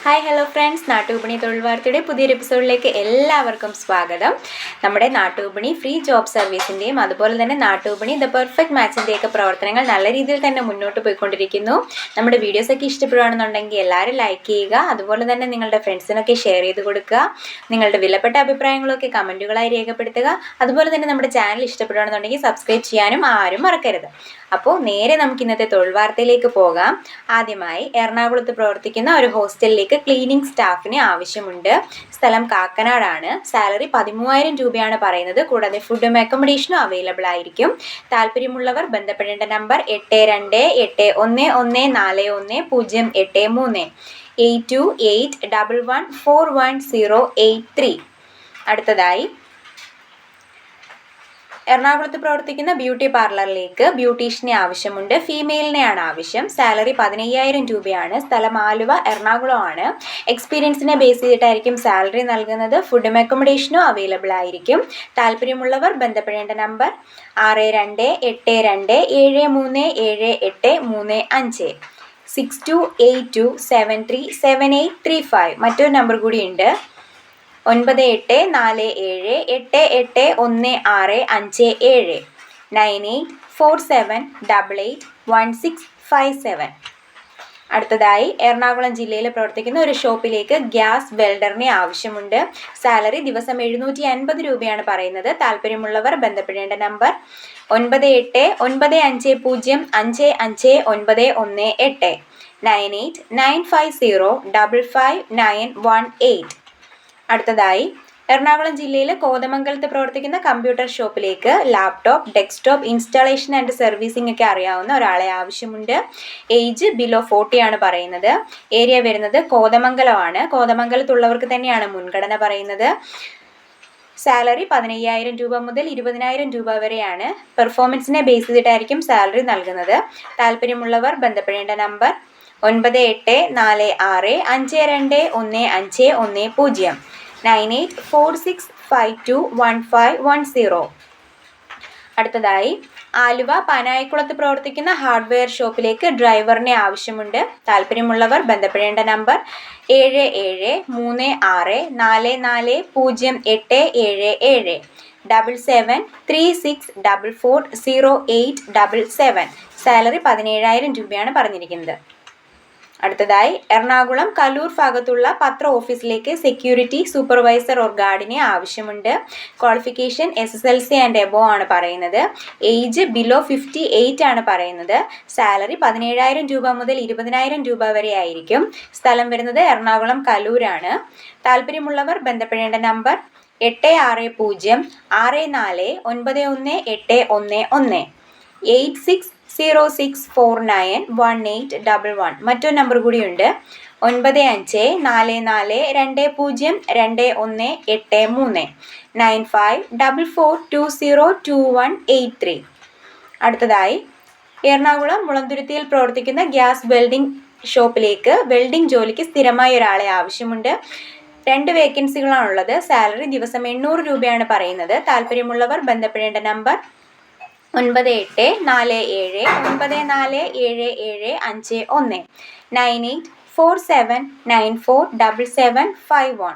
Hi hello friends, നാട്ടുവിപണി തൊഴിൽ വാർത്തയുടെ പുതിയൊരു എപ്പിസോഡിലേക്ക് എല്ലാവർക്കും സ്വാഗതം. നമ്മുടെ നാട്ടുവിപണി ഫ്രീ ജോബ് സർവീസിൻ്റെയും അതുപോലെ തന്നെ നാട്ടുവിപണി ദ പെർഫെക്റ്റ് മാച്ചിൻ്റെയൊക്കെ പ്രവർത്തനങ്ങൾ നല്ല രീതിയിൽ തന്നെ മുന്നോട്ട് പോയിക്കൊണ്ടിരിക്കുന്നു. നമ്മുടെ വീഡിയോസൊക്കെ ഇഷ്ടപ്പെടുകയാണെന്നുണ്ടെങ്കിൽ എല്ലാവരും ലൈക്ക് ചെയ്യുക, അതുപോലെ തന്നെ നിങ്ങളുടെ ഫ്രണ്ട്സിനൊക്കെ ഷെയർ ചെയ്ത് കൊടുക്കുക. നിങ്ങളുടെ വിലപ്പെട്ട അഭിപ്രായങ്ങളൊക്കെ കമൻറ്റുകളായി രേഖപ്പെടുത്തുക. അതുപോലെ തന്നെ നമ്മുടെ ചാനൽ ഇഷ്ടപ്പെടുകയാണെന്നുണ്ടെങ്കിൽ സബ്സ്ക്രൈബ് ചെയ്യാനും ആരും മറക്കരുത്. അപ്പോൾ നേരെ നമുക്ക് ഇന്നത്തെ തൊഴിൽ വാർത്തയിലേക്ക് പോകാം. ആദ്യമായി എറണാകുളത്ത് പ്രവർത്തിക്കുന്ന ഒരു ഹോസ്റ്റലിലേക്ക് ക്ലീനിങ് സ്റ്റാഫിന് ആവശ്യമുണ്ട്. സ്ഥലം കാക്കനാടാണ്. സാലറി 13,000 രൂപയാണ് പറയുന്നത്. കൂടാതെ ഫുഡും അക്കോമഡേഷനും അവൈലബിൾ ആയിരിക്കും. താല്പര്യമുള്ളവർ ബന്ധപ്പെടേണ്ട നമ്പർ 8221414083 8281141083. അടുത്തതായി എറണാകുളത്ത് പ്രവർത്തിക്കുന്ന ബ്യൂട്ടി പാർലറിലേക്ക് ബ്യൂട്ടീഷ്യനെ ആവശ്യമുണ്ട്. ഫീമെയിലിനെയാണ് ആവശ്യം. സാലറി 15,000 രൂപയാണ്. സ്ഥലം ആലുവ, എറണാകുളം ആണ്. എക്സ്പീരിയൻസിനെ ബേസ് ചെയ്തിട്ടായിരിക്കും സാലറി നൽകുന്നത്. ഫുഡും അക്കോമഡേഷനും അവൈലബിൾ ആയിരിക്കും. താല്പര്യമുള്ളവർ ബന്ധപ്പെടേണ്ട നമ്പർ 6282737835 6282737835. മറ്റൊരു നമ്പർ കൂടിയുണ്ട്, 9847881657 9847881657. അടുത്തതായി എറണാകുളം ജില്ലയിൽ പ്രവർത്തിക്കുന്ന ഒരു ഷോപ്പിലേക്ക് ഗ്യാസ് വെൽഡറിനെ ആവശ്യമുണ്ട്. സാലറി ദിവസം 750 രൂപയാണ് പറയുന്നത്. താല്പര്യമുള്ളവർ ബന്ധപ്പെടേണ്ട നമ്പർ 9895055918 9895055918. അടുത്തതായി എറണാകുളം ജില്ലയിൽ കോതമംഗലത്ത് പ്രവർത്തിക്കുന്ന കമ്പ്യൂട്ടർ ഷോപ്പിലേക്ക് laptop, desktop installation and servicing ഒക്കെ അറിയാവുന്ന ഒരാളെ ആവശ്യമുണ്ട്. ഏജ് ബിലോ 40 ആണ് പറയുന്നത്. ഏരിയ വരുന്നത് കോതമംഗലമാണ്. കോതമംഗലത്തുള്ളവർക്ക് തന്നെയാണ് മുൻഗണന പറയുന്നത്. സാലറി 15,000 രൂപ മുതൽ 20,000 രൂപ വരെയാണ്. പെർഫോമൻസിനെ ബേസ് ചെയ്തിട്ടായിരിക്കും സാലറി നൽകുന്നത്. താല്പര്യമുള്ളവർ ബന്ധപ്പെടേണ്ട നമ്പർ 9846521510 9846521510. അടുത്തതായി ആലുവ പാനായിക്കുളത്ത് പ്രവർത്തിക്കുന്ന ഹാർഡ്വെയർ ഷോപ്പിലേക്ക് ഡ്രൈവറിനെ ആവശ്യമുണ്ട്. താല്പര്യമുള്ളവർ ബന്ധപ്പെടേണ്ട നമ്പർ 7736440877 7736440877. സാലറി 17,000 രൂപയാണ് പറഞ്ഞിരിക്കുന്നത്. അടുത്തതായി എറണാകുളം കലൂർ ഭാഗത്തുള്ള പത്ര ഓഫീസിലേക്ക് സെക്യൂരിറ്റി സൂപ്പർവൈസർ ഓർ ഗാർഡിനെ ആവശ്യമുണ്ട്. ക്വാളിഫിക്കേഷൻ SSLC ആൻഡ് എബോ ആണ് പറയുന്നത്. ഏജ് ബിലോ 58 ആണ് പറയുന്നത്. സാലറി 17,000 രൂപ മുതൽ 20,000 രൂപ വരെ ആയിരിക്കും. സ്ഥലം വരുന്നത് എറണാകുളം കലൂരാണ്. താല്പര്യമുള്ളവർ ബന്ധപ്പെടേണ്ട നമ്പർ 8664949181 8606491811. മറ്റൊരു നമ്പർ കൂടിയുണ്ട്, 9544202183 9544202183. അടുത്തതായി എറണാകുളം മുളന്തുരുത്തിയിൽ പ്രവർത്തിക്കുന്ന ഗ്യാസ് വെൽഡിംഗ് ഷോപ്പിലേക്ക് വെൽഡിംഗ് ജോലിക്ക് സ്ഥിരമായ ഒരാളെ ആവശ്യമുണ്ട്. 2 വേക്കൻസികളാണുള്ളത്. സാലറി ദിവസം 800 രൂപയാണ് പറയുന്നത്. താല്പര്യമുള്ളവർ ബന്ധപ്പെടേണ്ട നമ്പർ 9847947751 9847947751.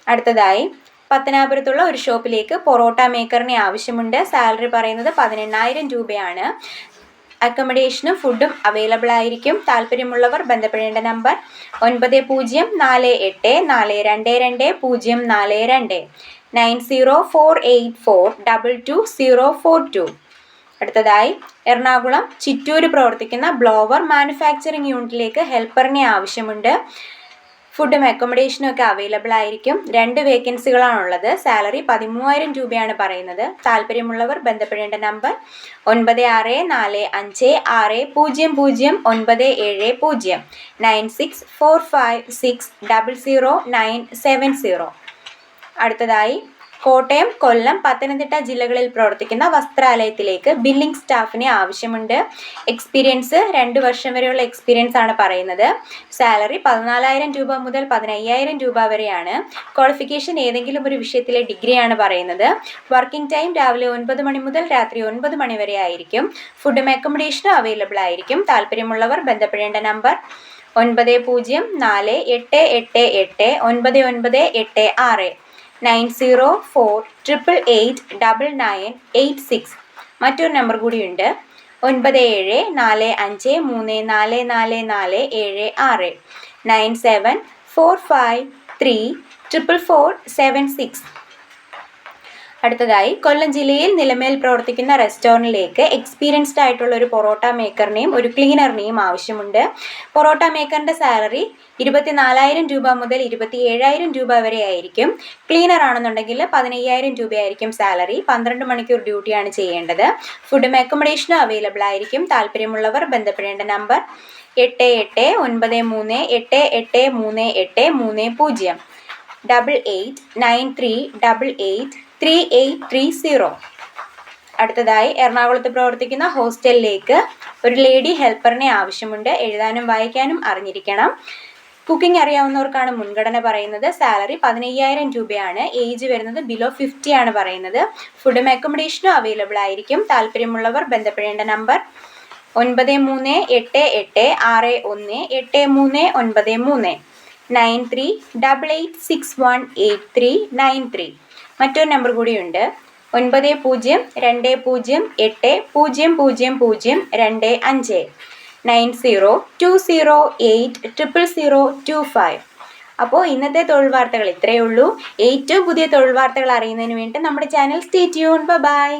അടുത്തതായി പത്തനാപുരത്തുള്ള ഒരു ഷോപ്പിലേക്ക് പൊറോട്ട മേക്കറിനെ ആവശ്യമുണ്ട്. സാലറി പറയുന്നത് 18,000 രൂപയാണ്. അക്കോമഡേഷനും ഫുഡും അവൈലബിൾ ആയിരിക്കും. താല്പര്യമുള്ളവർ ബന്ധപ്പെടേണ്ട നമ്പർ 9048422042 9048422042. അടുത്തതായി എറണാകുളം ചിറ്റൂർ പ്രവർത്തിക്കുന്ന ബ്ലോവർ മാനുഫാക്ചറിംഗ് യൂണിറ്റിലേക്ക് ഹെൽപ്പറിനെ ആവശ്യമുണ്ട്. ഫുഡും അക്കോമഡേഷനും ഒക്കെ അവൈലബിൾ ആയിരിക്കും. 2 വേക്കൻസികളാണുള്ളത്. സാലറി 13,000 രൂപയാണ് പറയുന്നത്. താല്പര്യമുള്ളവർ ബന്ധപ്പെടേണ്ട നമ്പർ 9646000970 9645600970. അടുത്തതായി കോട്ടയം, കൊല്ലം, പത്തനംതിട്ട ജില്ലകളിൽ പ്രവർത്തിക്കുന്ന വസ്ത്രാലയത്തിലേക്ക് ബില്ലിംഗ് സ്റ്റാഫിനെ ആവശ്യമുണ്ട്. എക്സ്പീരിയൻസ് 2 വർഷം വരെയുള്ള എക്സ്പീരിയൻസ് ആണ് പറയുന്നത്. സാലറി 14,000 രൂപ മുതൽ 15,000 രൂപ വരെയാണ്. ക്വാളിഫിക്കേഷൻ ഏതെങ്കിലും ഒരു വിഷയത്തിലെ ഡിഗ്രിയാണ് പറയുന്നത്. വർക്കിംഗ് ടൈം രാവിലെ 9 മണി മുതൽ രാത്രി 9 മണി വരെ ആയിരിക്കും. ഫുഡും അക്കോമഡേഷനും അവൈലബിൾ ആയിരിക്കും. താല്പര്യമുള്ളവർ ബന്ധപ്പെടേണ്ട നമ്പർ 904888899886 9048889986. മറ്റൊരു നമ്പർ കൂടിയുണ്ട് 9745344476 9745344476. അടുത്തതായി കൊല്ലം ജില്ലയിൽ നിലമേൽ പ്രവർത്തിക്കുന്ന റെസ്റ്റോറൻറ്റിലേക്ക് എക്സ്പീരിയൻസ്ഡ് ആയിട്ടുള്ള ഒരു പൊറോട്ട മേക്കറിനെയും ഒരു ക്ലീനറിനെയും ആവശ്യമുണ്ട്. പൊറോട്ട മേക്കറിൻ്റെ സാലറി 24,000 രൂപ മുതൽ 27,000 രൂപ വരെ ആയിരിക്കും. ക്ലീനർ ആണെന്നുണ്ടെങ്കിൽ 15,000 രൂപയായിരിക്കും സാലറി. 12 മണിക്കൂർ ഡ്യൂട്ടിയാണ് ചെയ്യേണ്ടത്. ഫുഡും അക്കോമഡേഷനും അവൈലബിൾ ആയിരിക്കും. താല്പര്യമുള്ളവർ ബന്ധപ്പെടേണ്ട നമ്പർ 8893883830 8893883830. അടുത്തതായി എറണാകുളത്ത് പ്രവർത്തിക്കുന്ന ഹോസ്റ്റലിലേക്ക് ഒരു ലേഡി ഹെൽപ്പറിനെ ആവശ്യമുണ്ട്. എഴുതാനും വായിക്കാനും അറിഞ്ഞിരിക്കണം. കുക്കിംഗ് അറിയാവുന്നവർക്കാണ് മുൻഗണന പറയുന്നത്. സാലറി 15,000 രൂപയാണ്. ഏജ് വരുന്നത് ബിലോ 50 ആണ് പറയുന്നത്. ഫുഡും അക്കോമഡേഷനും അവൈലബിൾ ആയിരിക്കും. താല്പര്യമുള്ളവർ ബന്ധപ്പെടേണ്ട നമ്പർ 9388618393 9388618393. മറ്റൊരു നമ്പർ കൂടിയുണ്ട് 9020800025 9020800025. അപ്പോൾ ഇന്നത്തെ തൊഴിൽ വാർത്തകൾ ഇത്രയേ ഉള്ളൂ. ഏറ്റവും പുതിയ തൊഴിൽ വാർത്തകൾ അറിയുന്നതിന് വേണ്ടി നമ്മുടെ ചാനൽ സ്റ്റേ ട്യൂൺഡ്. ബൈ.